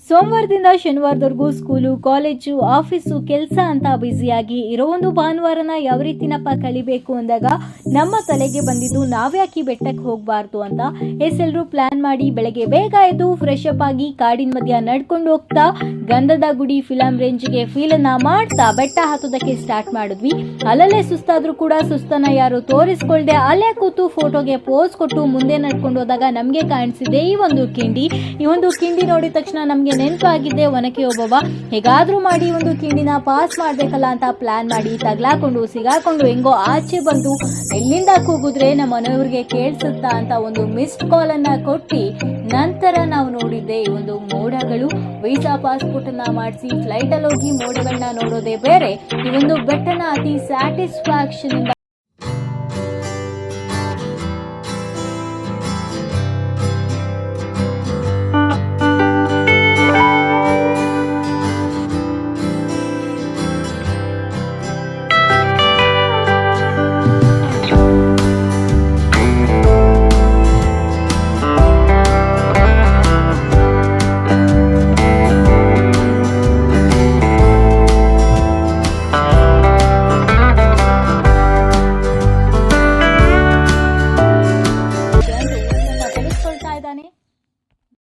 ಸೋಮವಾರದಿಂದ ಶನಿವಾರದವರೆಗೂ school, college, office, ಕೆಲಸ ಅಂತ ಬ್ಯುಸಿಯಾಗಿ ಇರೋ ಒಂದು ಭಾನುವಾರನ ಯಾವ ರೀತಿನಪ್ಪ ಕಳಿಬೇಕು ಅಂದಾಗ ನಮ್ಮ ತಲೆಗೆ ಬಂದಿದ್ದು ನಾವ್ಯಾಕೆ ಬೆಟ್ಟಕ್ಕೆ ಹೋಗಬಾರ್ದು ಅಂತ ಎಲ್ಲರೂ ಪ್ಲಾನ್ ಮಾಡಿ ಬೆಳಗ್ಗೆ ಬೇಗ ಎದ್ದು ಫ್ರೆಶ್ ಅಪ್ ಆಗಿ ಕಾಡಿನ ಮಧ್ಯ ನಡ್ಕೊಂಡು ಹೋಗ್ತಾ ಗಂಧದ ಗುಡಿ ಫಿಲಂ ರೇಂಜ್ಗೆ ಫೀಲನ್ನ ಮಾಡ್ತಾ ಬೆಟ್ಟ ಹತ್ತೋದಕ್ಕೆ ಸ್ಟಾರ್ಟ್ ಮಾಡಿದ್ವಿ. ಅಲ್ಲಲ್ಲೇ ಸುಸ್ತಾದ್ರೂ ಕೂಡ ಸುಸ್ತನ ಯಾರು ತೋರಿಸ್ಕೊಳ್ದೆ ಅಲ್ಲೇ ಕೂತು ಫೋಟೋಗೆ ಪೋಸ್ ಕೊಟ್ಟು ಮುಂದೆ ನಡ್ಕೊಂಡು ಹೋದಾಗ ನಮ್ಗೆ ಕಾಣಿಸಿದೆ ಈ ಒಂದು ಕಿಂಡಿ ನೋಡಿದ ತಕ್ಷಣ ನಮ್ಗೆ ನೆನಪಾಗಿದ್ದೆ ಒನಕೆ ಓಬವ್ವ. ಹೇಗಾದ್ರೂ ಮಾಡಿ ಒಂದು ಕಿಂಡಿನ ಪಾಸ್ ಮಾಡ್ಬೇಕಲ್ಲ ಅಂತ ಪ್ಲಾನ್ ಮಾಡಿ ತಗ್ಲಾಕೊಂಡು ಸಿಗಾಕೊಂಡು ಹೆಂಗೋ ಆಚೆ ಬಂದು ಎಲ್ಲಿಂದ ಕೂಗಿದ್ರೆ ನಮ್ಮ ಮನೆಯವ್ರಿಗೆ ಕೇಳಿಸುತ್ತಾ ಅಂತ ಒಂದು ಮಿಸ್ಡ್ ಕಾಲ್ ಅನ್ನ ಕೊಟ್ಟಿ ನಂತರ ನಾವು ನೋಡಿದ್ದೆ ಈ ಒಂದು ಮೋಡಗಳು. ವೀಸಾ ಪಾಸ್ಪೋರ್ಟ್ ಅನ್ನ ಮಾಡಿಸಿ ಫ್ಲೈಟ್ ಅಲ್ಲಿ ಹೋಗಿ ಮೋಡಗಳನ್ನ ನೋಡೋದೇ ಬೇರೆ. ಈ ಒಂದು ಬೆಟ್ಟನ ಅತಿ ಸ್ಯಾಟಿಸ್ಫ್ಯಾಕ್ಷನ್ ಇಂದ